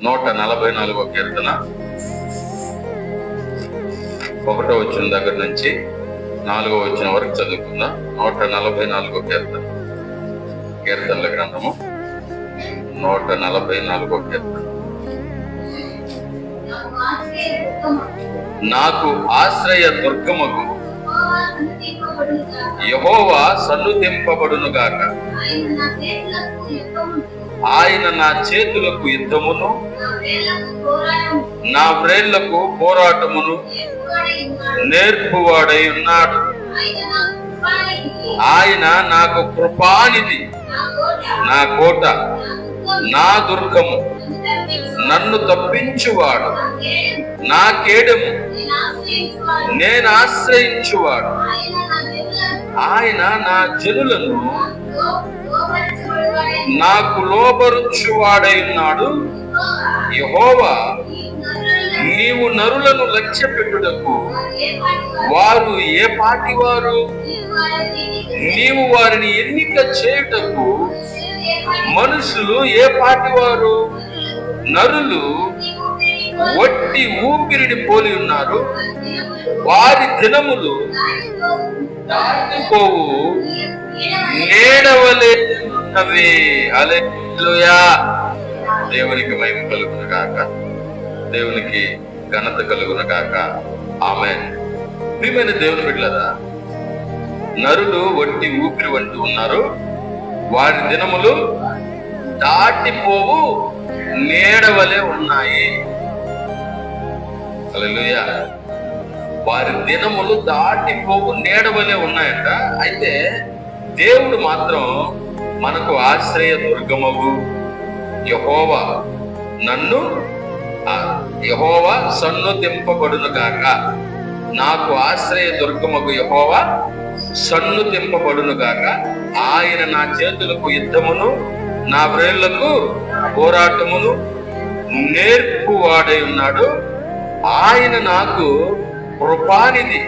144వ కీర్తన 1వ వచనం దగ్గర నుంచి 4వ వచనం వరకు చదువుకుందాం. 144వ కీర్తనల గ్రంథము 144వ కీర్తన. నాకు ఆశ్రయ దుర్గముకు యెహోవా సన్నుతింపబడును గాక. ఆయన నా చేతులకు యుద్ధమును, నా వ్రేళ్లకు పోరాటమును నేర్పువాడై ఉన్నాడు. ఆయన నాకు కృపానిధి, నా కోట, నా దుర్గము, నన్ను తప్పించువాడు, నా కేడము, నేను ఆశ్రయించువాడు. ఆయన నా జనులను నాకు లోబరుచువాడై ఉన్నాడు. యెహోవా, నీవు నరులను లక్ష్య పెట్టుటకు వారు ఏ పాటి వారు? నీవు వారిని ఎన్నిక చేయుటకు మనుషులు ఏ పాటి వారు? నరులు వట్టి ఊపిరిని పోలి ఉన్నారు. వారి దినములు దాటిపోవు నీడవలే ఉన్నవి. హల్లెలూయా. దేవునికి మహిమ కలుగును గాక, దేవునికి ఘనత కలుగును గాక. ఆమేన్. ప్రియమైన దేవుని బిడ్డలారా, నరులు వట్టి ఊపిరి వంటి ఉన్నారు. వారి దినములు దాటిపోవు నీడవలే ఉన్నాయి. హల్లెలూయా. వారి దినములు దాటిపోవు నీడవలే ఉన్నాయంట. అయితే దేవుడు మాత్రం మనకు ఆశ్రయ దుర్గమగు యెహోవా యెహోవా సన్నుతింపబడును గాక. నాకు ఆశ్రయ దుర్గమగు యెహోవా సన్నుతింపబడును గాక. ఆయన నా చేతులకు యుద్ధమును, నా వ్రేళ్లకు పోరాటమును నేర్పువాడై ఉన్నాడు. ఆయన నాకు కృపానిధి,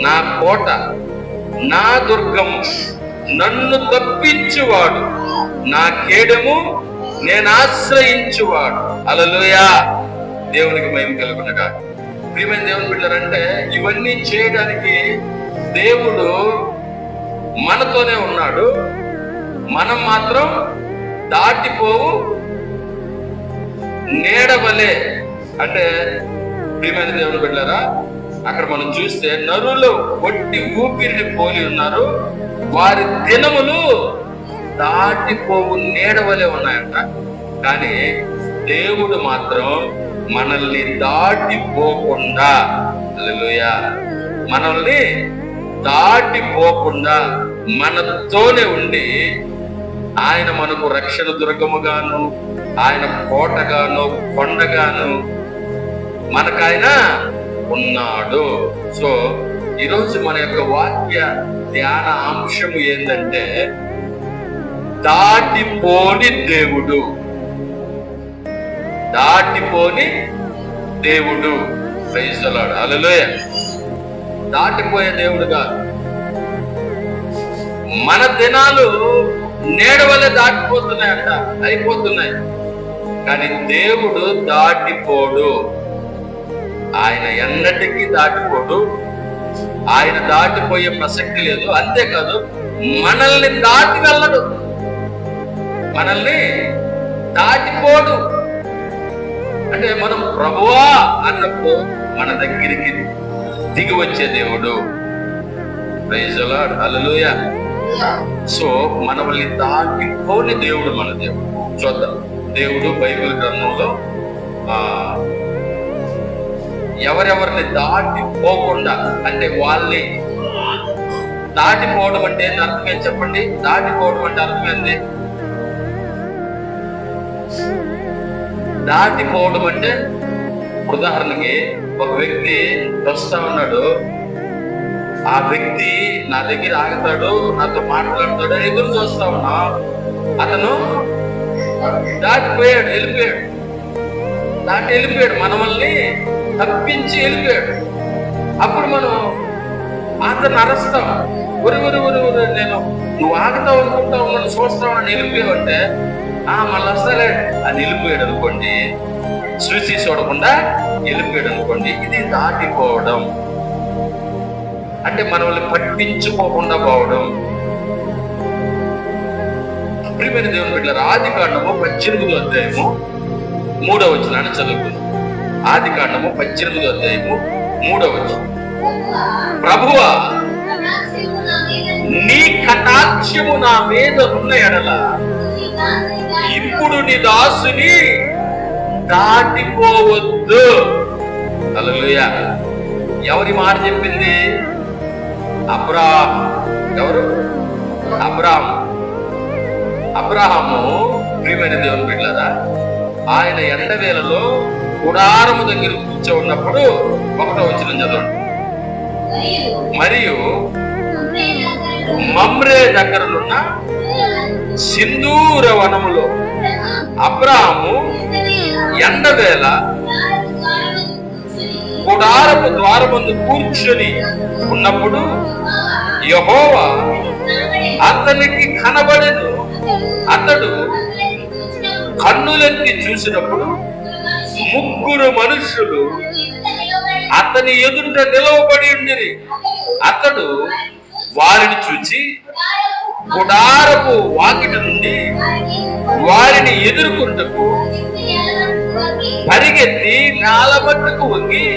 నా కోట, నా దుర్గము, నన్ను తప్పించువాడు, నా కేడము, నేను ఆశ్రయించువాడు. హల్లెలూయా. దేవునికి మహిమ కలుగును గాక. ప్రియమైన దేవుని బిడ్డలంటే, ఇవన్నీ చేయడానికి దేవుడు మనతోనే ఉన్నాడు. మనం మాత్రం దాటిపోవు నీడవలే. అంటే ప్రియమైన దేవుని బిడ్డలారా, అక్కడ మనం చూస్తే నరులు వట్టి ఊపిరిని పోలి ఉన్నారు. వారి దినములు దాటిపోవు నీడవలే ఉన్నాయంట. కానీ దేవుడు మాత్రం మనల్ని దాటిపోకుండా, హల్లెలూయా, మనల్ని దాటిపోకుండా మనతోనే ఉండి ఆయన మనకు రక్షణ దుర్గముగాను, ఆయన కోటగాను, కొండగాను మనకాయన ఉన్నాడు. సో ఈరోజు మన యొక్క వాక్య ధ్యాన అంశము ఏంటంటే, దాటిపోని దేవుడు. దాటిపోని దేవుడు. Praise the Lord. హల్లెలూయా. దాటిపోయే దేవుడు కాదు. మన దినాలు నీడవలే దాటిపోతున్నాయంట, అయిపోతున్నాయి. కానీ దేవుడు దాటిపోడు. ఆయన ఎన్నటికీ దాటిపోడు. ఆయన దాటిపోయే ప్రసక్తి లేదు. అంతేకాదు, మనల్ని దాటి వెళ్ళడు, మనల్ని దాటిపోడు. అంటే మనం ప్రభువా అన్నప్పుడు మన దగ్గరికి దిగి వచ్చే దేవుడు. Praise the Lord. Hallelujah. So మనల్ని దాటిపోని దేవుడు మన దేవుడు. చూద్దాం. దేవుడు బైబిల్ గ్రంథంలో ఎవరెవరిని దాటిపోకుండా, అంటే వాళ్ళని దాటిపోవడం అంటే అర్థం ఏం చెప్పండి? దాటిపోవడం అంటే అర్థం ఏంది? దాటిపోవడం అంటే, ఉదాహరణకి ఒక వ్యక్తి వస్తా ఉన్నాడు, ఆ వ్యక్తి నా దగ్గర ఆగుతాడు, నాతో మాట్లాడతాడు, ఎదురు చూస్తా ఉన్నా, అతను దాటిపోయాడు, వెళ్ళిపోయాడు, దాటి వెళ్ళిపోయాడు, మనల్ని తప్పించి వెళ్ళిపోయాడు. అప్పుడు మనం అతను అరుస్తాం, ఒరి నేను నువ్వు ఆగుతావు అనుకుంటావు, నన్ను చూస్తావు అని వెళ్ళిపోయావు అంటే మళ్ళీ వస్తాలే. అది వెళ్ళిపోయాడు అనుకోండి, చూసి చూడకుండా వెళ్ళిపోయాడు అనుకోండి, ఇది దాటిపోవడం. అంటే మనల్ని పట్టించుకోకుండా పోవడం. ప్రియమైన దేవుని బిడ్డలారా, ఆదికాండము 18వ అధ్యాయము 3వ వచనాన్ని చదువుకుందాం. ఆదికాండము 18వ అధ్యాయము 3వ వచనం. ప్రభువా, నీ కటాక్షము నా మీద ఉన్న ఎడల ఇప్పుడు నీ దాసుని దాటిపోవద్దు. హల్లెలూయా. ఎవరి మాట చెప్పింది? అబ్రాహాము. ఎవరు? అబ్రాహాము. ప్రియమైన దేవుని బిడ్డలారా, ఆయన ఎండవేళలో గుడారము దగ్గర కూర్చో ఉన్నప్పుడు 1వ వచనం చదవండి. మరియు మమ్రే దగ్గరనున్న సింధూర వనములో అబ్రాహాము ఎండవేళ గుడారపు ద్వారమందు కూర్చొని ఉన్నప్పుడు యెహోవా అతనికి కనబడెను. అతడు కన్నులెత్తి చూసినప్పుడు 3 మనుషులు అతని ఎదుట నిలవబడి ఉండిరి. అతడు వారిని చూచి గుడారపు వాకిట నుండి వారిని ఎదుర్కొంటకు పరిగెత్తి నేలమట్టుకు వంగి,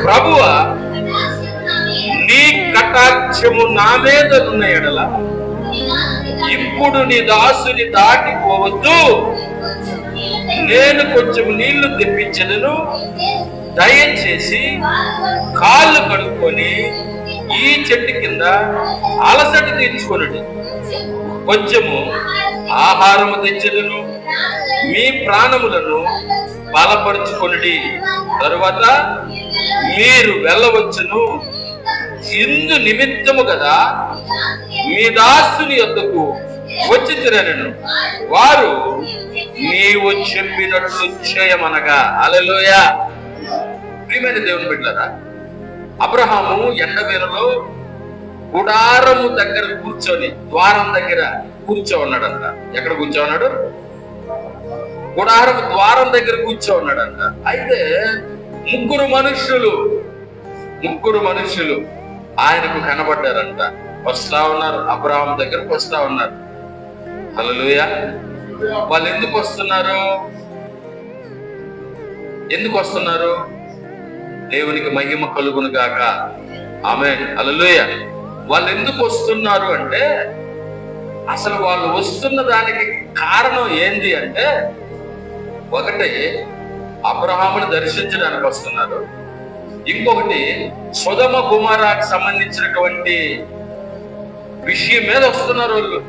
ప్రభువా, నీ కటాక్షము నా మీద ఉన్న ఎడల ఇప్పుడు నీ దాసుని దాటిపోవద్దు. నేను కొంచెం నీళ్లు తెప్పించను, దయచేసి కాళ్ళు కడుక్కొని ఈ చెట్టు కింద అలసట తీర్చుకొనుడి. కొంచెము ఆహారము తెచ్చదును, మీ ప్రాణములను బలపరుచుకొనుడి. తరువాత మీరు వెళ్ళవచ్చును. ఇందు నిమిత్తము కదా మీ దాసుని యొద్దకు వచ్చి తిరగను. వారు నీవు చెప్పినట్లు చేయమనగా. హల్లెలూయా. ప్రియమైన దేవుని బిడ్డలారా, అబ్రహాము ఎండవేళలో గుడారము దగ్గర కూర్చొని, ద్వారం దగ్గర కూర్చో ఉన్నాడంట. ఎక్కడ కూర్చో ఉన్నాడు? గుడారము ద్వారం దగ్గర కూర్చో ఉన్నాడంట. అయితే 3 మనుషులు ఆయనకు కనబడ్డారంట. వస్తా ఉన్నారు, అబ్రహాము దగ్గరకు వస్తా ఉన్నారు. హల్లెలూయా. వాళ్ళు ఎందుకు వస్తున్నారు? దేవునికి మహిమ కలుగును గాక. ఆమేన్. హల్లెలూయా. వాళ్ళు ఎందుకు వస్తున్నారు అంటే, అసలు వాళ్ళు వస్తున్న దానికి కారణం ఏంది అంటే, ఒకటి అబ్రహామును దర్శించడానికి వస్తున్నారు. ఇంకొకటి సొదొమ గొమొర్రాకు సంబంధించినటువంటి విషయం మీద వస్తున్నారు వాళ్ళు.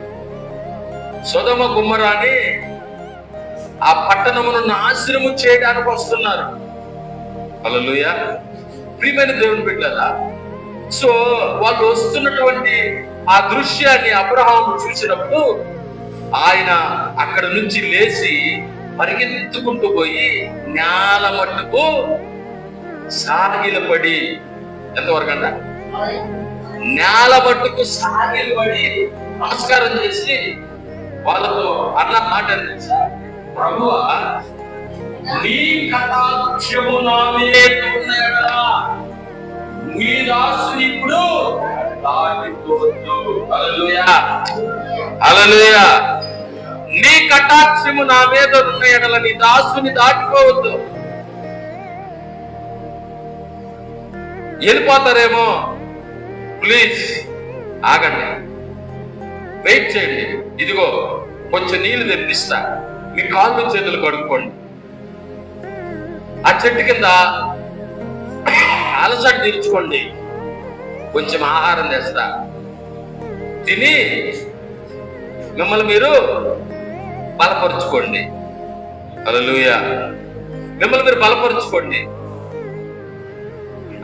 సొదొమ గొమొర్రాని, ఆ పట్టణమును నాశనము చేయడానికి వస్తున్నారు. హల్లెలూయా. ప్రియమైన దేవుని బిడ్డలారా, సో వాళ్ళు వస్తున్నటువంటి ఆ దృశ్యాన్ని అబ్రహాము చూసినప్పుడు ఆయన అక్కడ నుంచి లేచి పరిగెత్తుకుంటూ పోయి నేల మట్టుకు సాగిలపడి, ఎంతవరకు అంట? నేల మట్టుకు సాగిలపడి నమస్కారం చేసి వాళ్ళతో అన్న మాట, ప్రభువా, నీ కటాక్షము నా మీద ఉన్నదా, నీ దాసుని ఇప్పుడు దాటిపోవద్దు. హల్లెలూయా. హల్లెలూయా. నీ కటాక్షము నా మీద ఉన్న ఎడల నీ దాసుని దాటిపోవద్దు. వెళ్ళిపోతారేమో, ప్లీజ్ ఆగండి, వెయిట్ చేయండి. ఇదిగో కొంచెం నీళ్లు తెప్పిస్తా, మీ కాళ్ళు చేతులు కడుక్కోండి. ఆ చెట్టు కింద అలసట తీర్చుకోండి. కొంచెం ఆహారం తెస్తా, తిని మిమ్మల్ని మీరు బలపరుచుకోండి. హల్లెలూయా. మిమ్మల్ని మీరు బలపరుచుకోండి.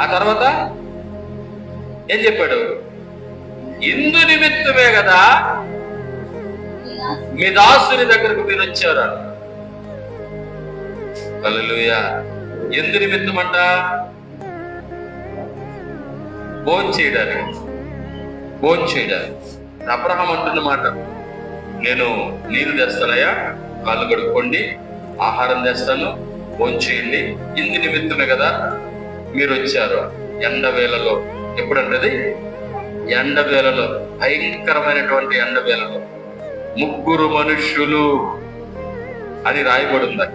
ఆ తర్వాత ఏం చెప్పాడు? ఇందు నిమిత్తమే కదా మీ దాసుని దగ్గరకు మీరు వచ్చారు. హల్లెలూయా. ఎందు నిమిత్తం అంట? భోంచేయడానికి. అబ్రహాం అంటున్న మాట, నేను నీళ్లు తెస్తానయ్యా, కాళ్ళు కడుక్కోండి, ఆహారం తెస్తాను, భోంచేయండి, ఇందు నిమిత్తమే కదా మీరు వచ్చారు. ఎండ వేళలో, ఎప్పుడంటది ఎండ వేళలో, భయంకరమైనటువంటి ఎండ వేళలో 3 మనుష్యులు అని రాయబడింది.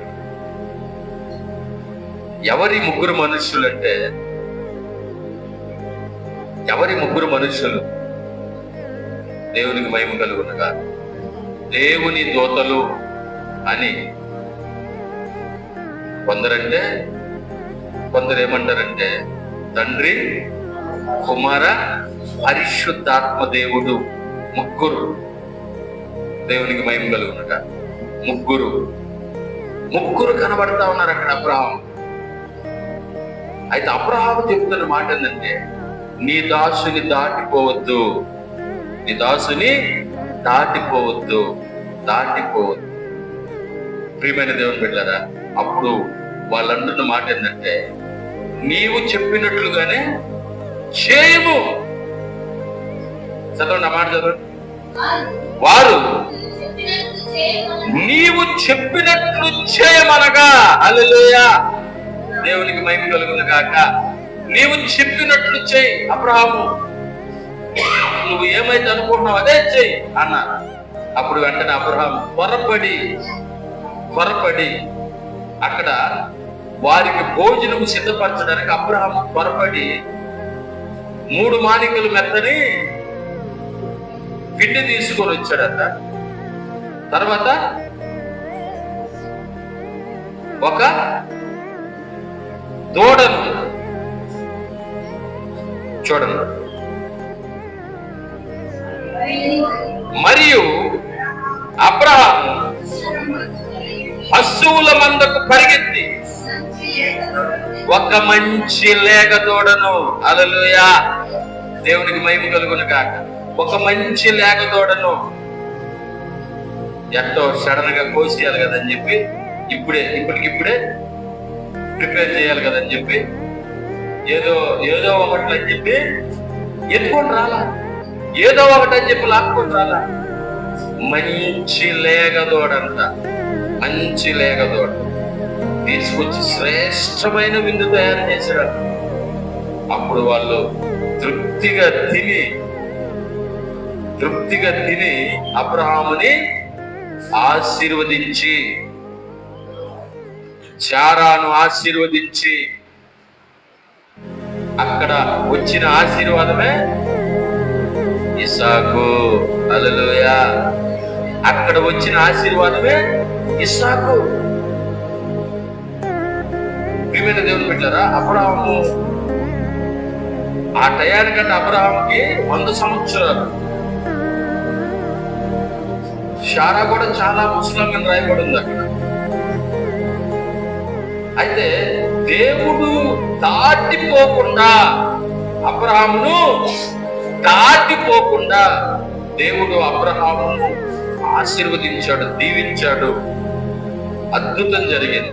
ఎవరి 3 మనుష్యులు అంటే, ఎవరి 3 మనుష్యులు? దేవునికి మహిమ కలుగునుగా. దేవుని దూతలు అని కొందరంటే, కొందరు ఏమంటారంటే తండ్రి, కుమార, పరిశుద్ధాత్మ దేవుడు 3. దేవునికి మహిమ కలుగునుగా. 3 కనబడతా ఉన్నారు అక్కడ అబ్రహాము. అయితే అబ్రహాము చెప్తున్న మాట ఏంటంటే, నీ దాసుని దాటిపోవద్దు, నీ దాసుని దాటిపోవద్దు, దాటిపోవద్దు. ప్రియమైన దేవుని బిడ్డలారా, అప్పుడు వాళ్ళంటున్న మాట ఏంటంటే, నీవు చెప్పినట్లుగానే చేయము. చదవండి ఆ మాట, చదవండి. వారు నీవు చెప్పినట్లు చేయమనగా, హల్లెలూయా, దేవునికి మహిమ కలుగును గాక. నీవు చెప్పినట్లు చేయి అబ్రహాము, నువ్వు ఏమైతే అనుకుంటున్నావు అదే చెయ్యి అన్న. అప్పుడు వెంటనే అబ్రహాము త్వరపడి అక్కడ వారికి భోజనము సిద్ధపరచడానికి అబ్రహాము త్వరపడి 3 మానికలు మెత్తని పిండి తీసుకొని వచ్చాడట. తర్వాత ఒక దూడను, చూడండి, మరియు అబ్రహాము పశువుల మందకు పరిగెత్తి ఒక మంచి లేగ దూడను, హల్లెలూయా, దేవునికి మహిమ కలుగును గాక, ఒక మంచి లేగ దూడను ఎంతో సడన్ గా కోసేయాలి కదని చెప్పి, ఇప్పటికిప్పుడే ప్రిపేర్ చేయాలి కదని చెప్పి, ఏదో ఒకటి అని చెప్పి ఎత్తుకొని రాలా, ఏదో ఒకటి అని చెప్పి లాక్కొని రాలా. మంచి లేగదోడంట, మంచి లేగదోడ తీసుకొచ్చి శ్రేష్టమైన విందు తయారు చేశాడు. అప్పుడు వాళ్ళు తృప్తిగా తిని అబ్రహాముని ఆశీర్వదించి, శారాను ఆశీర్వదించి, అక్కడ వచ్చిన ఆశీర్వాదమే ఇస్సాకు, హల్లెలూయా, అక్కడ వచ్చిన ఆశీర్వాదమే ఇస్సాకు. ప్రియమైన దేవుని బిడ్డలారా, అబ్రహాము ఆ టయానికంటే అబ్రహాముకి 100 సంవత్సరాలు. శారా కూడా చాలా ముస్లిం రాయబడి ఉంది అక్కడ. అయితే దేవుడు దాటిపోకుండా, అబ్రహామును దాటిపోకుండా దేవుడు అబ్రహామును ఆశీర్వదించాడు, దీవించాడు. అద్భుతం జరిగింది.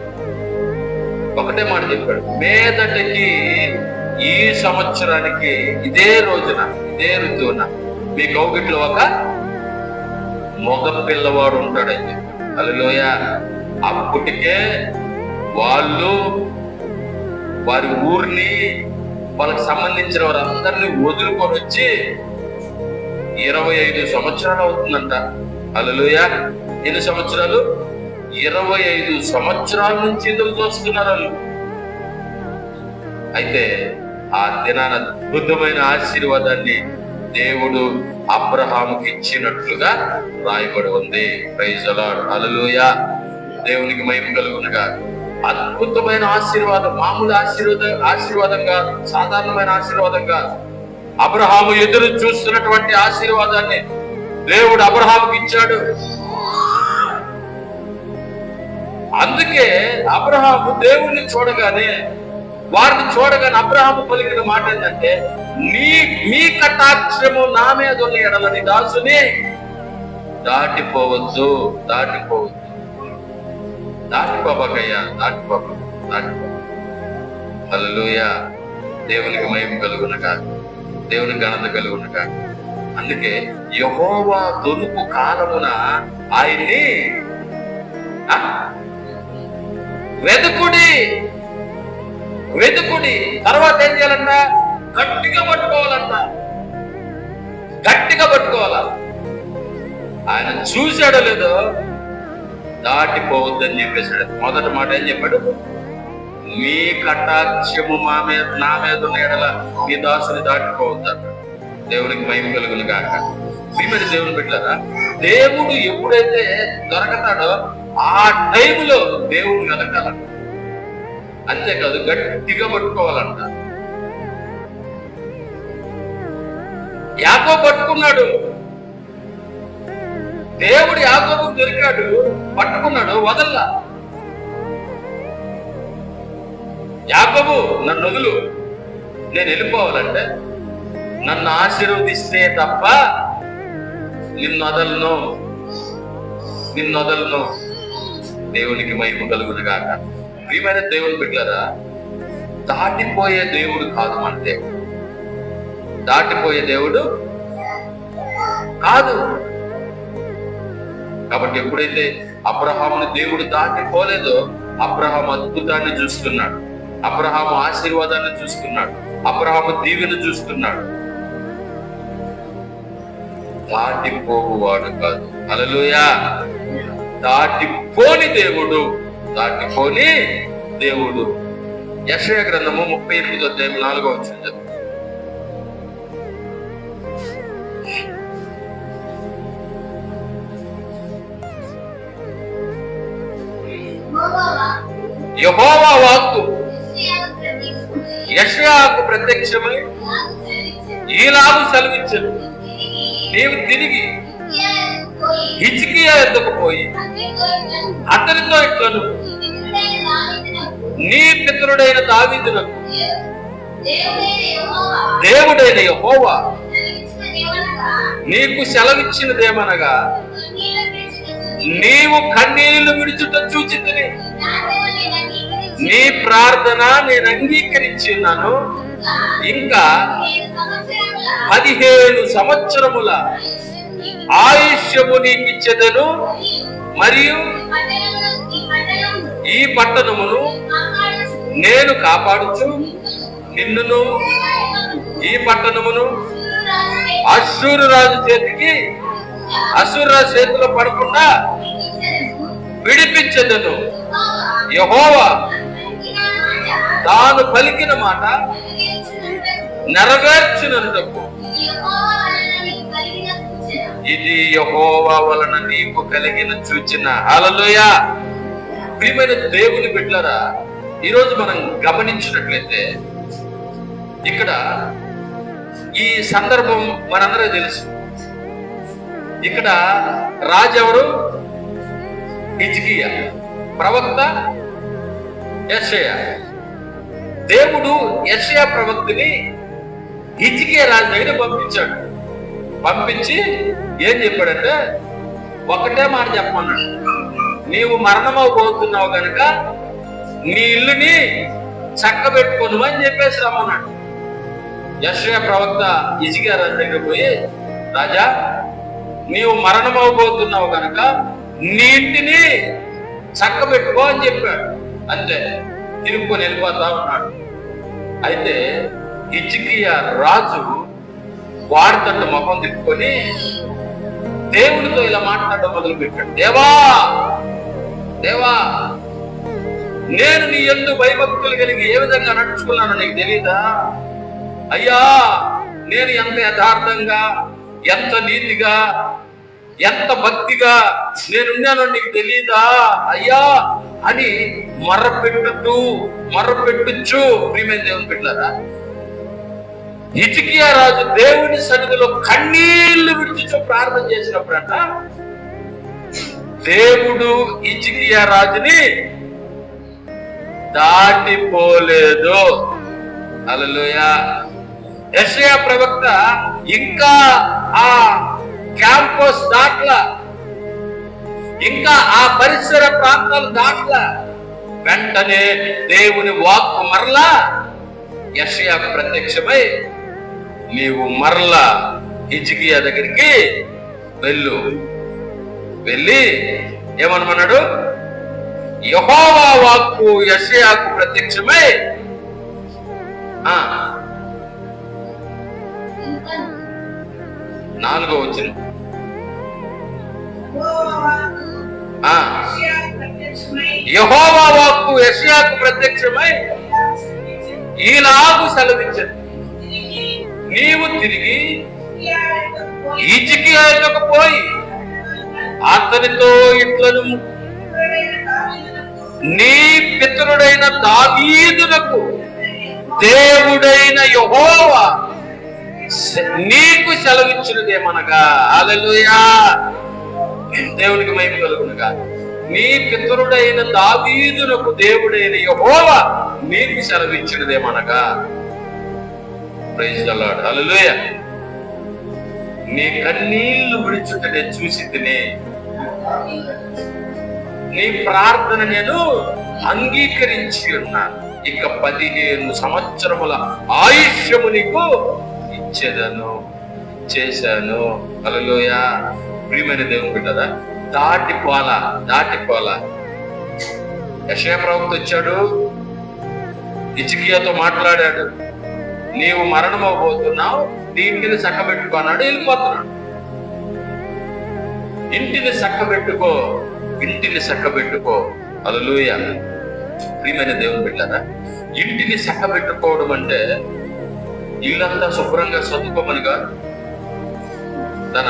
ఒకటే మాట చెప్పాడు, మీదటికి ఈ సంవత్సరానికి ఇదే రోజున, ఇదే ఋతువున మీ కౌగిట్లో ఒక మగ పిల్లవాడు ఉంటాడని చెప్పి, హల్లెలూయా. అప్పటికే వాళ్ళు వారి ఊరిని, వాళ్ళకి సంబంధించిన వారందరినీ వదులుకొని వచ్చి 25 సంవత్సరాలు అవుతుందంట. హల్లెలూయా. ఎన్ని సంవత్సరాలు? 25 సంవత్సరాల నుంచి ఎదురు చూస్తున్నారు వాళ్ళు. అయితే ఆ దినాన అద్భుతమైన ఆశీర్వాదాన్ని దేవుడు అబ్రహాముకి ఇచ్చినట్లుగా రాయబడి ఉంది. ప్రైజ్ ది లార్డ్, హల్లెలూయా, దేవునికి మహిమ కలుగునుగా. అద్భుతమైన ఆశీర్వాదం, మామూలు ఆశీర్వాదంగా, సాధారణమైన ఆశీర్వాదంగా, అబ్రహాము ఎదురు చూస్తున్నటువంటి ఆశీర్వాదాన్ని దేవుడు అబ్రహాముకి ఇచ్చాడు. అందుకే అబ్రహాము దేవుణ్ణి చూడగానే, వారిని చూడగానే అబ్రహాము పలికిన మాట ఏంటంటే, మీ కటాక్షము నా మీద ఉన్న ఎడలని దాసుని దాటిపోవద్దు, దాటిపోబాకయ్యా, దాటిపోబ. హల్లెలూయా, దేవునికి మహిమ కలుగునుగా, దేవునికి ఘనత కలుగునుగా. అందుకే యెహోవా దొరుకు కాలమున ఆయన్ని వెతుకుడి వెతుకుడి. తర్వాత ఏం చేయాలంట? గట్టిగా పట్టుకోవాలంట. గట్టిగా పట్టుకోవాలా. ఆయన చూశాడో లేదో దాటిపోవద్దని చెప్పేశాడు. మొదటి మాట ఏం చెప్పాడు? మీ కటాక్షము నా మీద ఉన్న మీ దాసుని దాటిపోవద్దు. దేవునికి మహిమ కలుగును గాక. మీ మీద దేవుని పెట్టారా? దేవుడు ఎప్పుడైతే దొరకతాడో ఆ టైంలో దేవుడు వెతకాలంట. అంతేకాదు గట్టిగా పట్టుకోవాలంట. యాకోబు పట్టుకున్నాడు. దేవుడు యాకోబు దొరికాడు, పట్టుకున్నాడు, వదల్లా. యాకోబు నన్ను వదులు, నేను వెళ్ళిపోవాలంటే నన్ను ఆశీర్వదిస్తే తప్ప నిన్ను వదలను. దేవునికి మహిమ కలుగును గాక. ప్రియమైన దేవుని బిడ్డలారా, దాటిపోయే దేవుడు కాదు మన దేవుడు. దాటిపోయే దేవుడు కాదు. కాబట్టి ఎప్పుడైతే అబ్రహాముని దేవుడు దాటిపోలేదో అబ్రహాం అద్భుతాన్ని చూస్తున్నాడు, అబ్రహాము ఆశీర్వాదాన్ని చూస్తున్నాడు, అబ్రహాము దీవెను చూస్తున్నాడు. దాటిపోవాడు కాదు. హల్లెలూయా. దాటిపోని దేవుడు. యెషయా గ్రంథము 38వ అధ్యాయం 4వ వచనం. యెహోవా వాక్కు యెషయాకు ప్రత్యక్షమై ఈలాగు సెలవిచ్చెను, నీవు తిరిగి హిజ్కియా యొద్దకు పోయి అతనితో ఇట్లను, నీ పితరుడైన దావీదునకు దేవుడైన యెహోవా నీకు సెలవిచ్చినదేమనగా, నీవు కన్నీళ్లు విడుచుట చూచితిని, నీ ప్రార్థన నేను అంగీకరించి ఉన్నాను. ఇంకా 15 సంవత్సరముల ఆయుష్యము నీకు ఇచ్చెదను, మరియు ఈ పట్టణమును నేను కాపాడుచు నిన్నును ఈ పట్టణమును అశ్షూరు రాజు చేతిలో పడకుండా విడిపించెదను. యెహోవా తాను పలికిన మాట నెరవేర్చునందుకు ఇది యెహోవా వలన నీకు కలిగిన సూచన. హల్లెలూయా. ప్రియమైన దేవుని బిడ్డలారా, ఈరోజు మనం గమనించినట్లయితే ఇక్కడ ఈ సందర్భం మనందరూ తెలుసు. ఇక్కడ రాజు ఎవరు? హిజ్కియా. ప్రవక్త యెషయా. దేవుడు యెషయా ప్రవక్తని హిజ్కియా రాజు దగ్గర పంపించాడు. పంపించి ఏం చెప్పాడంటే, ఒకటే మాట చెప్పమన్నాడు, నీవు మరణమవబోతున్నావు కనుక నీ ఇల్లుని చక్కబెట్టుకోను అని చెప్పేసి రమ్మన్నాడు. యెషయా ప్రవక్త హిజ్కియా రాజు దగ్గర పోయి, రాజా నీవు మరణమవబోతున్నావు కనుక నీ ఇంటిని చక్కబెట్టుకో అని చెప్పాడు. అంతే, తిరుక్కొని వెళ్ళిపోతా ఉన్నాడు. అయితే హిజ్కియా రాజు వాడితోటి ముఖం తిప్పుకొని దేవుడితో ఇలా మాట్లాడడం మొదలు పెట్టాడు. దేవా నేను నీ యందు భయభక్తులు కలిగి ఏ విధంగా నడుచుకున్నానో నీకు తెలీదా? అయ్యా, నేను ఎంత యథార్థంగా, ఎంత నీతిగా, ఎంత భక్తిగా నేనున్నానో నీకు తెలీదా అయ్యా అని మర్రపెట్టుచు. ప్రియమైన దేవుని బిడ్డలారా, హిజ్కియా రాజు దేవుని సన్నిధిలో కన్నీళ్లు విడిచి ప్రార్థన చేసినప్పుడంట దేవుడు హిజ్కియా రాజుని దాటిపోలేదు. హల్లెలూయా. యెషయా ప్రవక్త ఇంకా ఆ క్యాంపస్ దాట్లా, ఇంకా ఆ పరిసర ప్రాంతాలు దాట్లా. వెంటనే దేవుని వాక్కు మరలా యెషయాకు ప్రత్యక్షమై, నీవు మరలా హిజ్కియా దగ్గరికి వెళ్ళి ఏమన్నాడు? యెహోవా వాక్కు యెషయాకు ప్రత్యక్షమై 4వ వచనం యెహోవా వాక్కు యెషయాకు ప్రత్యక్షమై ఈలాగు సెలవిచ్చెను, నీవు తిరిగి హిజ్కియా యొద్దకు పోయి అతనితో ఇట్లను, నీ పితరుడైన దావీదునకు దేవుడైన యెహోవా నీకు సెలవిచ్చినదేమనగా, హల్లెలూయా, దేవునికి మహిమ కలుగునుగా, నీ పితరుడైన దావీదునకు దేవుడైన యెహోవా నీకు సెలవిచ్చినదేమనగా, ప్రైజ్ ది లార్డ్, హల్లెలూయా, నీ కన్నీళ్లు విడిచుటనే చూసి తిని నీ ప్రార్థన నేను అంగీకరించి ఉన్నాను, ఇక 15 సంవత్సరముల ఆయుష్యము నీకు ఇచ్చేదను, చేశాను, హల్లెలూయా. ప్రియమైన దేవుని బిడ్డరా, దాటిపోలా. యెషయా ప్రవక్త వచ్చాడు, హిజ్కియాతో మాట్లాడాడు, నీవు మరణం అవబోతున్నావు, నీ ఇంటిని చక్కబెట్టుకో అన్నాడు, వెళ్ళిపోతున్నాడు. ఇంటిని చక్కబెట్టుకో, హల్లెలూయా. ప్రియమైన దేవుని బిడ్డరా, ఇంటిని చక్కబెట్టుకోవడం అంటే ఇల్లంతా శుభ్రంగా చదువుకోమని కాదు. దాని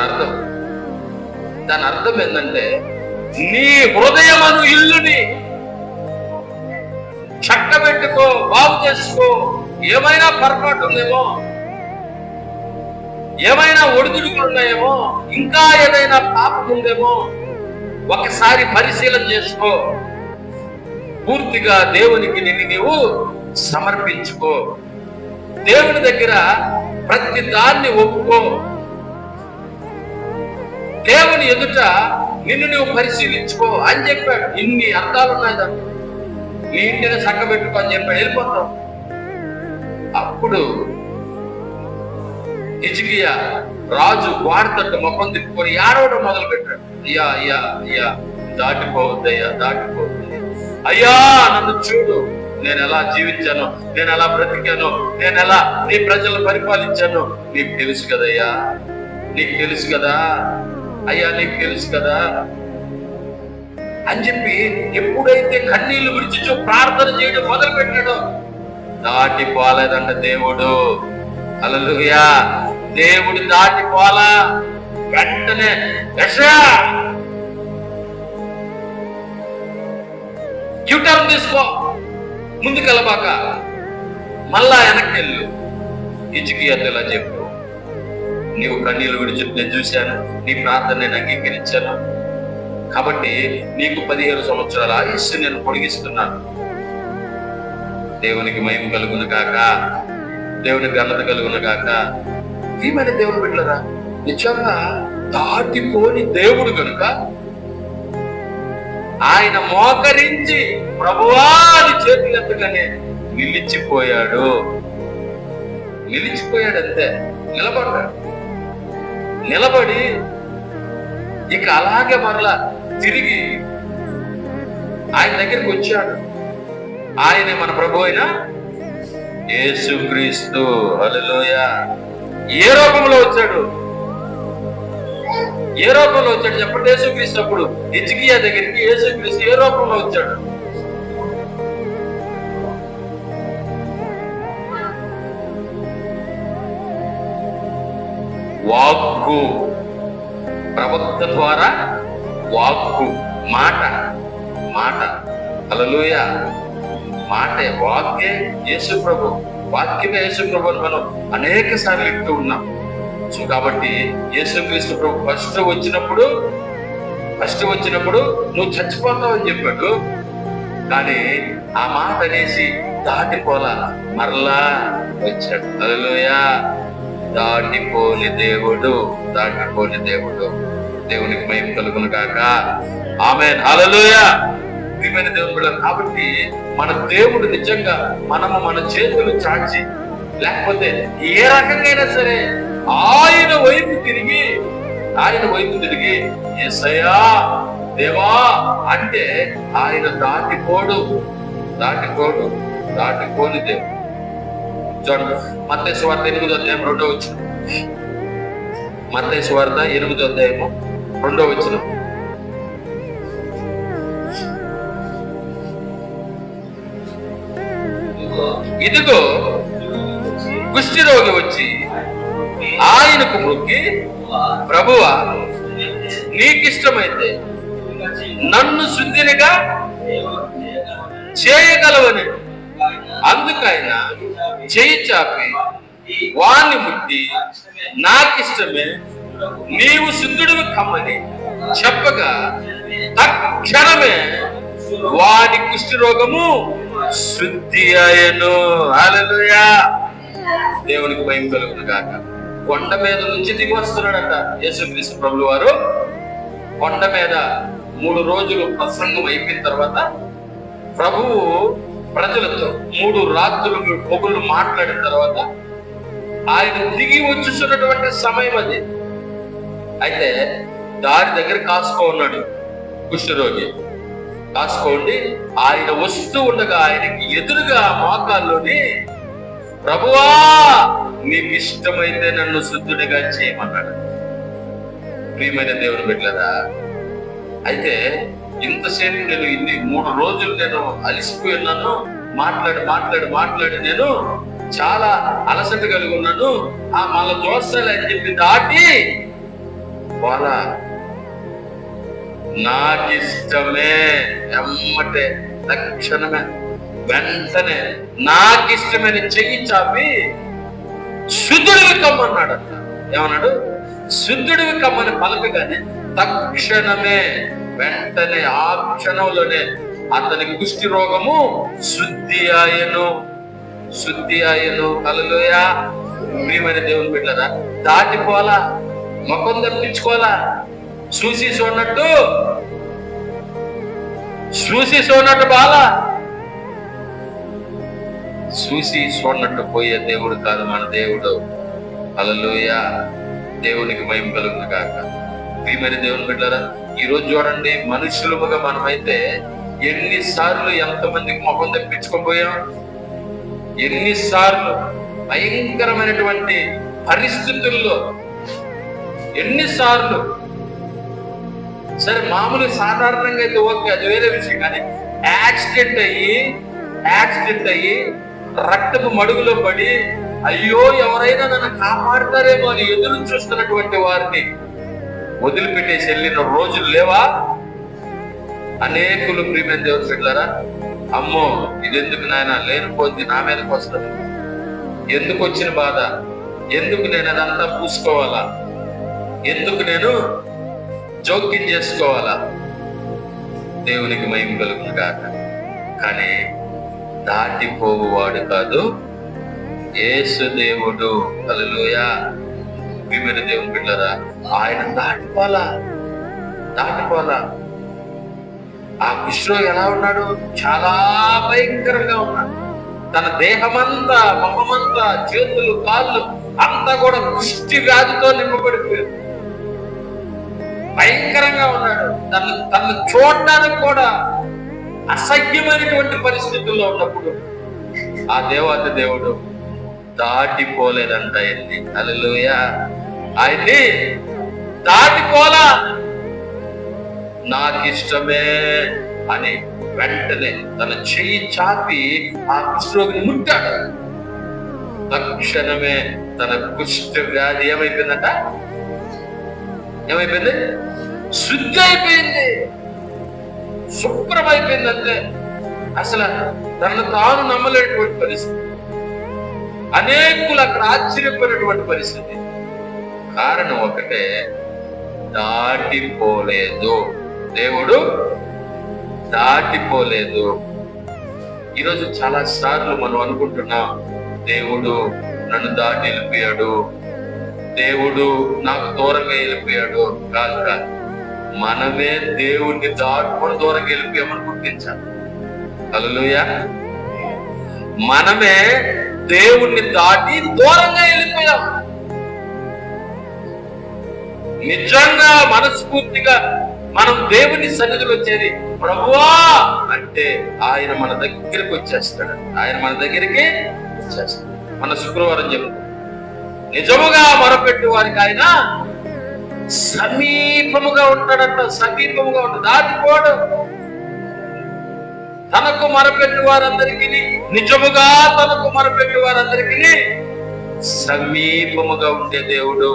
అర్థం ఏంటంటే నీ హృదయమను ఇల్లుని చక్కబెట్టుకో, బాగు చేసుకో. ఏమైనా పొరపాటు ఉందేమో, ఏమైనా ఒడిదుడుకులు ఉన్నాయేమో, ఇంకా ఏదైనా పాపం ఉందేమో ఒకసారి పరిశీలన చేసుకో. పూర్తిగా దేవునికి నిన్ను నీవు సమర్పించుకో. దేవుని దగ్గర ప్రతి దాన్ని ఒప్పుకో. దేవుని ఎదుట నిన్ను నువ్వు పరిశీలించుకో అని చెప్పాడు. ఇన్ని అర్థాలు ఉన్నాయి దాన్ని. నీ ఇంటిని చక్కబెట్టుకో అని చెప్పాడు, వెళ్ళిపోతాం. అప్పుడు హిజ్కియా రాజు వాడితట్టు ముఖం తిప్పుకొని ఏడవడం మొదలు పెట్టాడు. అయ్యా దాటిపోవద్దయ్యా, అయ్యా నన్ను చూడు, నేను ఎలా జీవించాను, నేను ఎలా బ్రతికాను, నేను ఎలా నీ ప్రజలను పరిపాలించాను, నీకు తెలుసు కదయ్యా, నీకు తెలుసు కదా అయ్యా, నీకు తెలుసు కదా అని చెప్పి ఎప్పుడైతే కన్నీళ్లు విడిచి ప్రార్థన చేయడం మొదలు పెట్టాడో దాటిపోలేదంట దేవుడు, హల్లెలూయా. దేవుడు దాటిపోలా. వెంటనే యెషయా యూటర్న్ తీసుకో, ముందుకెళ్ళబాక, మళ్ళా వెనక్కి వెళ్ళు. హిజ్కియాతో ఇలా చెప్పు, నీవు కన్నీళ్లు విడిచి నేను చూశాను, నీ ప్రార్థన నేను అంగీకరించాను, కాబట్టి నీకు 15 సంవత్సరాల ఆయుష్ను నేను పొడిగిస్తున్నాను. దేవునికి మహిమ కలుగును గాక, దేవునికి ఘనత కలుగును గాక. ఈమెన దేవుని బిడ్డలారా, నిజంగా దాటిపోని దేవుడు కనుక ఆయన మోకరించి ప్రభువా అని చేతులెత్తగానే నిలిచిపోయాడు అంతే. నిలబడి ఇక అలాగే మరలా తిరిగి ఆయన దగ్గరికి వచ్చాడు. ఆయనే మన ప్రభు అయిన యేసుక్రీస్తు, హల్లెలూయా. ఏ రూపంలో వచ్చాడు చెప్పండి? యేసుక్రీస్తు. అప్పుడు హిజ్కియా దగ్గరికి యేసుక్రీస్తు ఏ రూపంలో వచ్చాడు? వాక్కు, ప్రవక్త ద్వారా వాక్కు, మాట, హల్లెలూయా. మాటే, వాక్యే యేసు ప్రభు, వాక్యమే యేసు ప్రభు అని మనం అనేక సార్లు వింటూ ఉన్నాం. సో కాబట్టి యేసుక్రీస్తు ప్రభు ఫస్ట్ వచ్చినప్పుడు నువ్వు చచ్చిపోతావు అని చెప్పాడు. కానీ ఆ మాట అనేసి దాటిపోలా, మరలా వచ్చాడు, హల్లెలూయా. దాటిపోని దేవుడు, దేవునికి మహిమ కలుగును గాక, ఆమేన్, హల్లెలూయా. ప్రియమైన దేవుని బిడ్డలారా, కాబట్టి మన దేవుడు నిజంగా మన చేతులు చాచి, లేకపోతే ఏ రకంగా సరే ఆయన వైపు తిరిగి యేసయ్యా దేవా అంటే ఆయన దాటిపోని దేవుడు. చూడండి, మత్తయి సువార్త 8వ అధ్యాయం 2వ వచనం. మత్తయి సువార్త 8వ అధ్యాయము 2వ వచనం. ఇదిగో కుష్ఠరోగి వచ్చి ఆయనకు మొక్కి, ప్రభువా నీకిష్టమైతే నన్ను శుద్ధినిగా చేయగలవని. అందుకైనా చేయి చాపి వాణ్ణి ముట్టి, నాకిష్టమే నీవు శుద్ధుడివి కమ్మని చెప్పగా తక్షణమే వాడి కుష్ఠరోగము శుద్ధి అయ్యను. హల్లెలూయా, దేవునికి భయం కలుగును గాక. కొండ మీద నుంచి దిగి వస్తున్నాడట యేసుక్రీస్తు ప్రభువు వారు. కొండ మీద 3 రోజులు ప్రసంగం అయిపోయిన తర్వాత ప్రభువు ప్రజలతో 3 రాత్రులు పొగులు మాట్లాడిన తర్వాత ఆయన దిగి వచ్చుతున్నటువంటి సమయం అది. అయితే దారి దగ్గర కాసుకో ఉన్నాడు కుష్ఠరోగి. కాసుకోండి, ఆయన వస్తూ ఉండగా ఆయనకి ఎదురుగా మోకాల్లోని, ప్రభువా నీకు ఇష్టమైతే నన్ను శుద్ధుడిగా చేయమన్నాడు. ప్రియమైన దేవుని బిడ్డలారా, అయితే ఇంతసేపు నేను 3 రోజులు నేను అలిసిపోయి ఉన్నాను. మాట్లాడి నేను చాలా అలసట కలిగి ఉన్నాను. మళ్ళా దోస్తాలే అని చెప్పి దాటి వాళ్ళ నాకిష్టమే ఎమ్మటే తక్షణమే వెంటనే నాకిష్టమైన చెయ్యి చాపి శుద్ధుడివి కమ్మన్నాడు. ఏమన్నాడు? శుద్ధుడివి కమ్మని పలకగానే తక్షణమే వెంటనే ఆ క్షణంలోనే అతని కుష్టి రోగము శుద్ధి ఆయను. హల్లెలూయా. ప్రియమైన దేవుని బిడ్డలారా, దాటిపోవాలా, ముఖం తప్పించుకోవాలా, చూసి చూడనట్టు బాలా, చూసి చూడనట్టు పోయే దేవుడు కాదు మన దేవుడు. హల్లెలూయా, దేవునికి మహిమ కలుగును గాక. ప్రియమైన దేవుని బిడ్డలారా, ఈ రోజు చూడండి, మనుషులుగా మనమైతే ఎన్నిసార్లు ఎంతమందికి ముఖం తెప్పించుకోపోయాం, ఎన్నిసార్లు భయంకరమైనటువంటి పరిస్థితుల్లో, ఎన్నిసార్లు. సరే, మామూలు సాధారణంగా అయితే ఓకే, అది వేరే విషయం. కానీ యాక్సిడెంట్ అయ్యి రక్తపు మడుగులో పడి అయ్యో ఎవరైనా నన్ను కాపాడతారేమో అని ఎదురు చూస్తున్నటువంటి వారిని వదిలిపెట్టేసి వెళ్ళిన రోజులు లేవా? అనేకులు. ప్రియమైన దేవుని బిడ్డలారా, అమ్మో ఇదెందుకు నాయన, లేనిపోద్ది నా మీదకి వస్తుంది, ఎందుకు వచ్చిన బాధ, ఎందుకు నేను అదంతా పూసుకోవాలా, ఎందుకు నేను జోక్యం చేసుకోవాలా? దేవునికి మహిమ కలుగును గాక. కానీ దాటిపోవాడు కాదు యేసు దేవుడు. హల్లెలూయా. ప్రియమైన దేవుని బిడ్డలారా, ఆయన దాటిపోవాలా. ఆ కుష్ఠరోగి ఎలా ఉన్నాడు? చాలా భయంకరంగా ఉన్నాడు. తన దేహమంతా, మొహమంతా, చేతులు, కాళ్ళు అంతా కూడా కుష్టి వ్యాధితో నింపబడిపోయాడు. భయంకరంగా ఉన్నాడు. తను చూడడానికి కూడా అసహ్యమైనటువంటి పరిస్థితుల్లో ఉన్నప్పుడు ఆ దేవాతి దేవుడు దాటిపోలేదంట ఆయన్ని. హల్లెలూయా. ఆయన్ని దాటిపోలా. నాకిష్టమే అని వెంటనే తన చెయ్యి చాపి ఆ కుష్ఠరోగిని ముట్టాడు. తక్షణమే తన కుష్ఠ వ్యాధి ఏమైపోయిందంట? ఏమైపోయింది? శుద్ధి అయిపోయింది, శుభ్రమైపోయిందంటే అసలు తనను తాను నమ్మలేనటువంటి పరిస్థితి. అనేకులు అక్కడ ఆశ్చర్యపోయినటువంటి పరిస్థితి. కారణం ఒకటే, దాటిపోలేదు. దేవుడు దాటిపోలేదు. ఈరోజు చాలా సార్లు మనం అనుకుంటున్నాం, దేవుడు నన్ను దాటి వెళ్ళిపోయాడు, దేవుడు నాకు దూరంగా వెళ్ళిపోయాడు. కాదు, మనమే దేవుడిని దాటుకొని దూరంగా వెళ్ళిపోయామని గుర్తించాలి. హల్లెలూయా. మనమే దేవుణ్ణి దాటి దూరంగా వెళ్ళిపోయాం. నిజంగా మనస్ఫూర్తిగా మనం దేవుని సన్నిధిలో చేరి ప్రభువా అంటే ఆయన మన దగ్గరికి వచ్చేస్తాడు. ఆయన మన దగ్గరికి వచ్చేస్తాడు. మన శుక్రవారం చెప్తాం, నిజముగా మొరపెట్టు వారికి ఆయన సమీపముగా ఉంటాడంట. సమీపముగా ఉంటాడు, దాటిపోడు. తనకు మొరపెట్టు వారందరికీ, నిజముగా తనకు మొరపెట్టు వారందరికీ సమీపముగా ఉండే దేవుడు.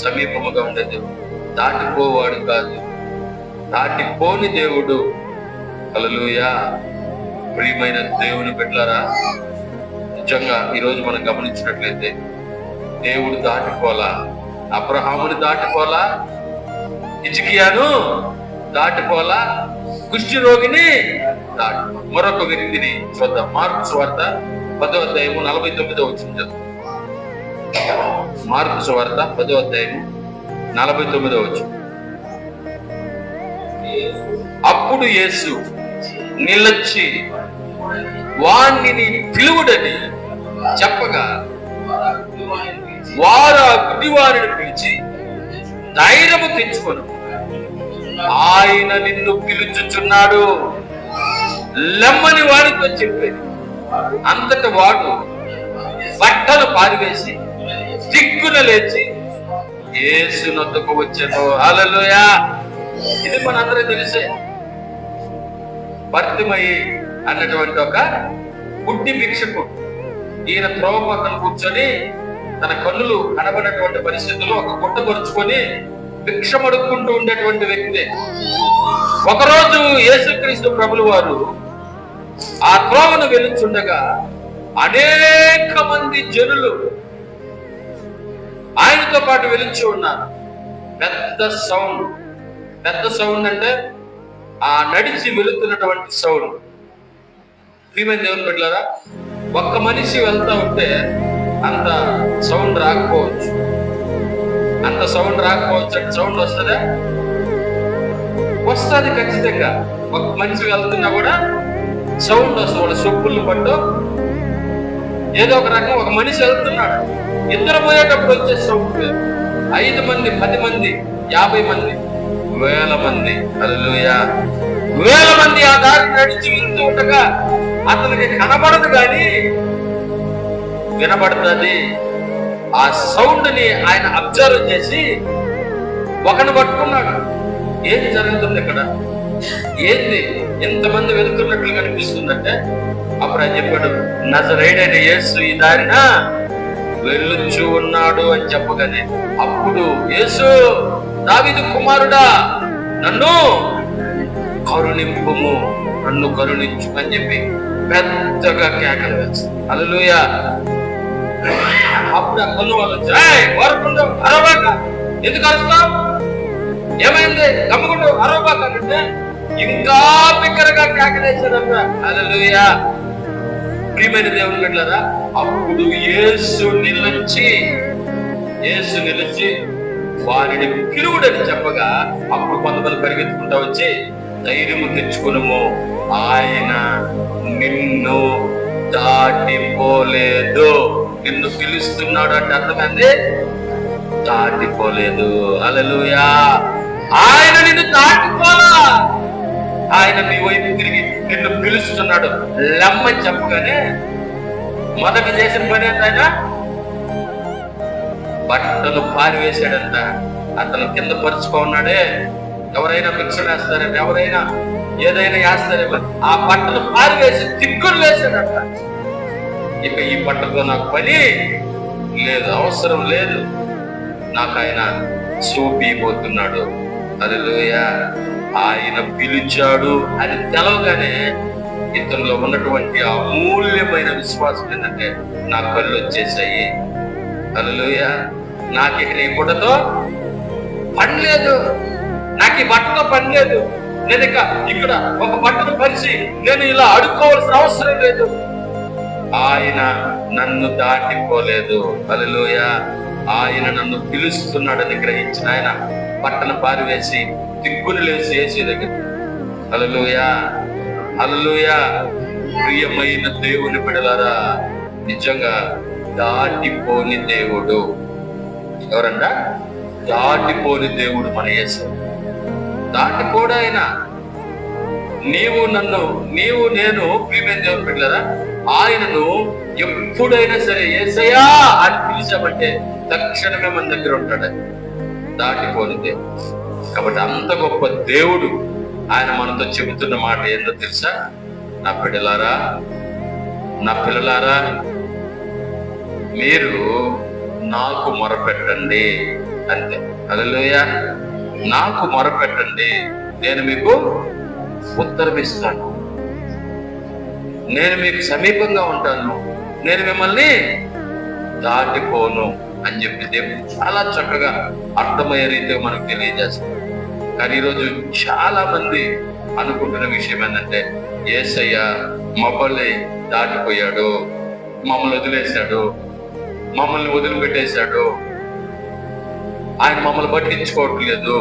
సమీపముగా ఉండే దేవుడు, దాటిపోవాడు కాదు, దాటిపోని దేవుడు. హల్లెలూయా. ప్రియమైన దేవుని బిడ్డలారా, నిజంగా ఈరోజు మనం గమనించినట్లయితే దేవుడు దాటిపోలా. అబ్రహాముని దాటిపోలా, హిజ్కియాను దాటిపోలా, కుష్టి రోగిని దాటి. మరొక వ్యక్తిని చూద్దాం. మార్కు సువార్త 10వ అధ్యాయము 49వ వచనం చదువు. మార్కు సువార్త 10వ అధ్యాయము 49వ వచనం. అప్పుడు యేసు నిలచి వాణ్ణి పిలువుడని చెప్పగా వారు ఆ గుడ్డివారిని పిలిచి, ధైర్యము తెచ్చుకొను, ఆయన నిన్ను పిలుచుచున్నాడు, లెమ్మని వాడితో చెప్పేది. అంతట వాడు బట్టలు పారివేసి దిక్కున లేచి యేసు నొద్దకు వచ్చాను. హల్లెలూయా. ఇది మనందరూ తెలిసే. భర్తిమయి అన్నటువంటి ఒక గుడ్డి భిక్షకు, ఈయన త్రోవ పక్కన కూర్చొని తన కన్నులు కనబడినటువంటి పరిస్థితుల్లో ఒక గుట్ట పరుచుకొని భిక్షం అడుక్కుంటూ ఉండేటువంటి వ్యక్తి. ఒకరోజు యేసుక్రీస్తు ప్రభులు వారు ఆ త్రోవను వెలుచుండగా అనేక మంది జనులు ఆయనతో పాటు వెలుచు ఉన్నారు. పెద్ద సౌండ్ అంటే ఆ నడిచి వెళుతున్నటువంటి సౌండ్. ప్రియమైన దేవుని బిడ్డలారా, ఒక్క మనిషి వెళ్తా ఉంటే అంత సౌండ్ రాకపోవచ్చు. అంటే సౌండ్ వస్తుందా? వస్తుంది ఖచ్చితంగా. ఒక మనిషి వెళ్తున్నా కూడా సౌండ్ వస్తుంది. వాళ్ళ సొప్పులు పట్టు ఏదో ఒక రకం. ఒక మనిషి వెళ్తున్నాడు, ఇద్దరు పోయేటప్పుడు వచ్చే సౌండ్ 5 మంది, 10 మంది, 50 మంది, 1000 మంది, హల్లెలూయా, 1000 మంది ఆ దారి నడిచి వెళ్తూ ఉండగా అతనికి కనబడదు కానీ వినబడుతుంది. ఆ సౌండ్ ని ఆయన అబ్జర్వ్ చేసి ఒకను పట్టుకున్నాడు. ఏం జరుగుతుంది ఇక్కడ? ఏంది ఎంతమంది వెళ్తున్నట్లు కనిపిస్తుందంటే అప్పుడు ఆయన చెప్పాడు, నజరేయుడైన యేసు ఈ దారిన వెళ్ళుచు ఉన్నాడు అని చెప్పగానే అప్పుడు యేసు, దావీదు కుమారుడా, నన్ను కరుణింపుము, నన్ను కరుణించు అని చెప్పి పెద్దగా కేకలు వేస్తాడు. హల్లెలూయా. అప్పుడు ఆ కన్ను వాళ్ళు వరకుండు, అరవబాక, ఎందుకు అరుస్తావు, ఏమైంది, గమ్ముకుంటూ అరవబాక అంటే ఇంకా బిగ్గరగా కేకలేశాడంట. హల్లెలూయా. ప్రియమైన దేవుని బిడ్డలారా, అప్పుడు యేసు నిలిచి వారిని పిలువుడని చెప్పగా అప్పుడు కొంతమంది పరిగెత్తుకుంటా వచ్చి, ధైర్యము తెచ్చుకునము, ఆయన నిన్ను దాటిపోలేదు. నిన్ను పిలుస్తున్నాడు అంటే అర్థమైంది, దాటిపోలేదు. హల్లెలూయా. ఆయన నిన్ను దాటిపోలా, ఆయన నీ వైపు తిరిగి నిన్ను పిలుస్తున్నాడు. లమ్మని చెప్పగానే మొదట చేసిన పని ఏంటైనా బట్టలు పారివేశాడంట. అతను కింద పరుచుకున్నాడే. ఎవరైనా భిక్ష వేస్తారేమో, ఎవరైనా ఏదైనా వేస్తారేమో, ఆ బట్టలు పారివేసి దిక్కులు వేశాడంట. ఇక ఈ బట్టలతో నాకు పని లేదు, అవసరం లేదు, నాకు ఆయన చూపిపోతున్నాడు. హల్లెలూయా. ఆయన పిలిచాడు అని తెలవగానే ఇతనిలో ఉన్నటువంటి అమూల్యమైన విశ్వాసం ఏంటంటే నా కళ్ళు వచ్చేసాయి. హల్లెలూయా. నాకు ఇక నీ గుడ్డతో పని లేదు, నాకు ఈ బట్టతో పని లేదు, నేను ఇక ఇక్కడ ఒక బట్టను పరిచి నేను ఇలా అడుక్కోవాల్సిన అవసరం లేదు. ఆయన నన్ను దాటిపోలేదు. హల్లెలూయా. ఆయన నన్ను పిలుస్తున్నాడని గ్రహించిన ఆయన బట్టను పారివేసి దిక్కులు లేచి యేసు దగ్గర. హల్లెలూయా. హల్లెలూయా. ప్రియమైన దేవుని బిడ్డలారా, నిజంగా దాటిపోని దేవుడు ఎవరంట? దాటిపోని దేవుడు మన యేసు. దాటిపోడు ఆయన. నీవు నేను ప్రియమైన దేవుని బిడ్డలారా, ఆయనను ఎప్పుడైనా సరే యేసయ్యా అని పిలిచామంటే తక్షణమే మన దగ్గర ఉంటాడు. దాటిపోని దేవుడు. కాబట్టి అంత గొప్ప దేవుడు ఆయన మనతో చెబుతున్న మాట ఏందో తెలుసా? నా పిల్లలారా మీరు నాకు మొరపెట్టండి అంతే. హల్లెలూయా. నాకు మొరపెట్టండి, నేను మీకు ఉత్తరం ఇస్తాను, నేను మీకు సమీపంగా ఉంటాను, నేను మిమ్మల్ని దాటిపోను అని చెప్పి దేవుడు చాలా చక్కగా అర్థమయ్యే రీతిగా మనకు తెలియజేస్తాడు. కానీ ఈరోజు చాలా మంది అనుకుంటున్న విషయం ఏంటంటే, యేసయ్య మమ్మల్ని దాటిపోయాడు, మమ్మల్ని వదిలేశాడు, మమ్మల్ని వదిలిపెట్టేశాడు, ఆయన మమ్మల్ని పట్టించుకోవట్లేదు,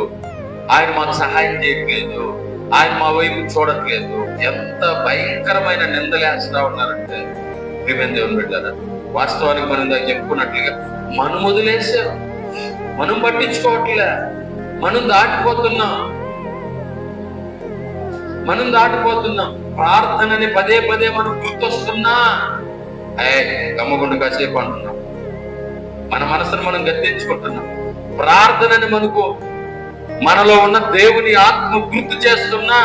ఆయన మాకు సహాయం చేయట్లేదు, ఆయన మా వైపు చూడట్లేదు. ఎంత భయంకరమైన నిందలేస్తా ఉన్నారంటే ప్రియమైన దేవుని బిడ్డలారా, వాస్తవానికి మనం చెప్పుకున్నట్లుగా మనం వదిలేసాం, మనం పట్టించుకోవట్లే, మనం దాటిపోతున్నాం. ప్రార్థనని పదే పదే మనం గుర్తొస్తున్నా గమ్మగుండు కాసేపు అంటున్నాం. మన మనసును మనం గద్దించుకుంటున్నాం. ప్రార్థనని మనలో ఉన్న దేవుని ఆత్మ గుర్తు చేస్తున్నా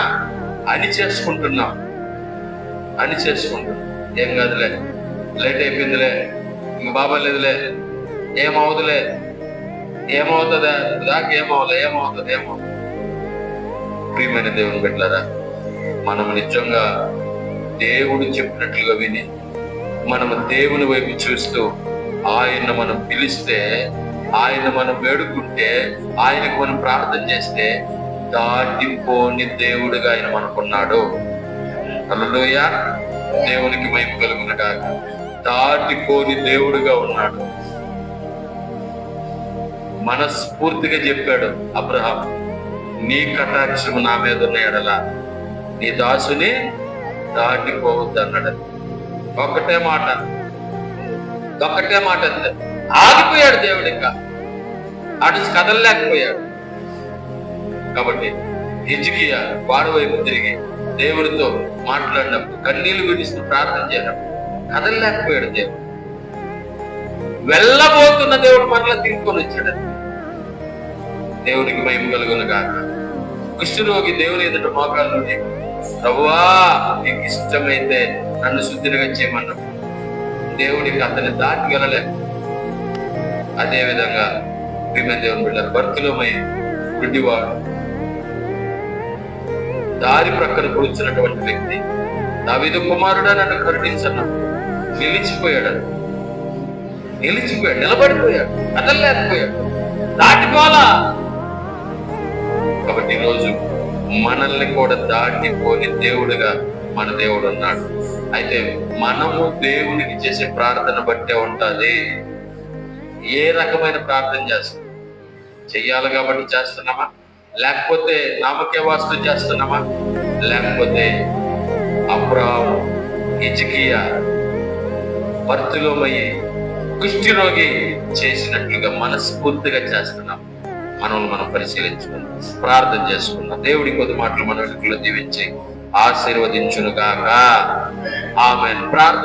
అని చేసుకుంటున్నాం. ఏం కాదులే, లేట్ అయిపోయిందిలే, ఇంక బాబా లేదులే, ఏమవుతుందా ఏమవుతుంది. ప్రియమైన దేవుని బిడ్డలారా, మనం నిజంగా దేవుడు చెప్పినట్లుగా విని మనము దేవుని వైపు చూస్తూ ఆయన మనం పిలిస్తే, ఆయన మనం వేడుకుంటే, ఆయనకు మనం ప్రార్థన చేస్తే దాటిపోని దేవుడిగా ఆయన మనకున్నాడు. హల్లెలూయా. దేవునికి మహిమ కలుగును గాక. దాటిపోని దేవుడుగా ఉన్నాడు. మనస్ఫూర్తిగా చెప్పాడు అబ్రహాం, నీ కటాక్షము నా మీద ఉన్న ఎడల నీ దాసుని దాటిపోవద్దు అన్నాడు. ఒక్కటే మాట అంతే. ఆగిపోయాడు దేవుడు, ఇంకా అటు కదలలేకపోయాడు. కాబట్టి హిజ్కియా వాడి వైపు తిరిగి దేవుడితో మాట్లాడినప్పుడు, కన్నీళ్లు విడిస్తూ ప్రార్థన చేయనప్పుడు కదలలేకపోయాడు దేవుడు. వెళ్ళబోతున్న దేవుడు మనల్ని తీసుకొని వచ్చాడు. దేవునికి మహిమ కలుగును గాక. కుష్ఠరోగి దేవుని ఎదుట మోకాళ్ళలోని, ప్రభువా నీకు ఇష్టమైతే నన్ను శుద్ధిగా చేయమన్నాడు. దేవుడికి అతన్ని దాటిగలలేదు. అదే విధంగా ప్రియమైన దేవుని బిడ్డలారా, బర్తిలోమై గుడ్డివాడు, దారి ప్రక్కన కూర్చున్నటువంటి వ్యక్తి, దావీదు కుమారుడా నన్ను కరుణించన్నాడు. నిలిచిపోయాడు, నిలబడిపోయాడు, కదలలేకపోయాడు, దాటిపోలా. కాబట్టి ఈరోజు మనల్ని కూడా దాటిపోని దేవుడుగా మన దేవుడు ఉన్నాడు. అయితే మనము దేవునికి చేసే ప్రార్థన బట్టే ఉంటుంది. ఏ రకమైన ప్రార్థన చేస్తాం? చెయ్యాలి కాబట్టి చేస్తున్నామా, లేకపోతే నామకే వాస్తు చేస్తున్నామా, లేకపోతే అబ్రహాము, హిజ్కియా, బర్తిలోమయి, కుష్ఠరోగి చేసినట్లుగా మనస్ఫూర్తిగా చేస్తున్నాం? మనం పరిశీలించుకున్నాం, ప్రార్థన చేసుకున్నాం. దేవుడి కొద్ది మాటలు మన వెనుకలో దీవించి ఆశీర్వదించును గాక. ఆమేన్. ప్రార్థన.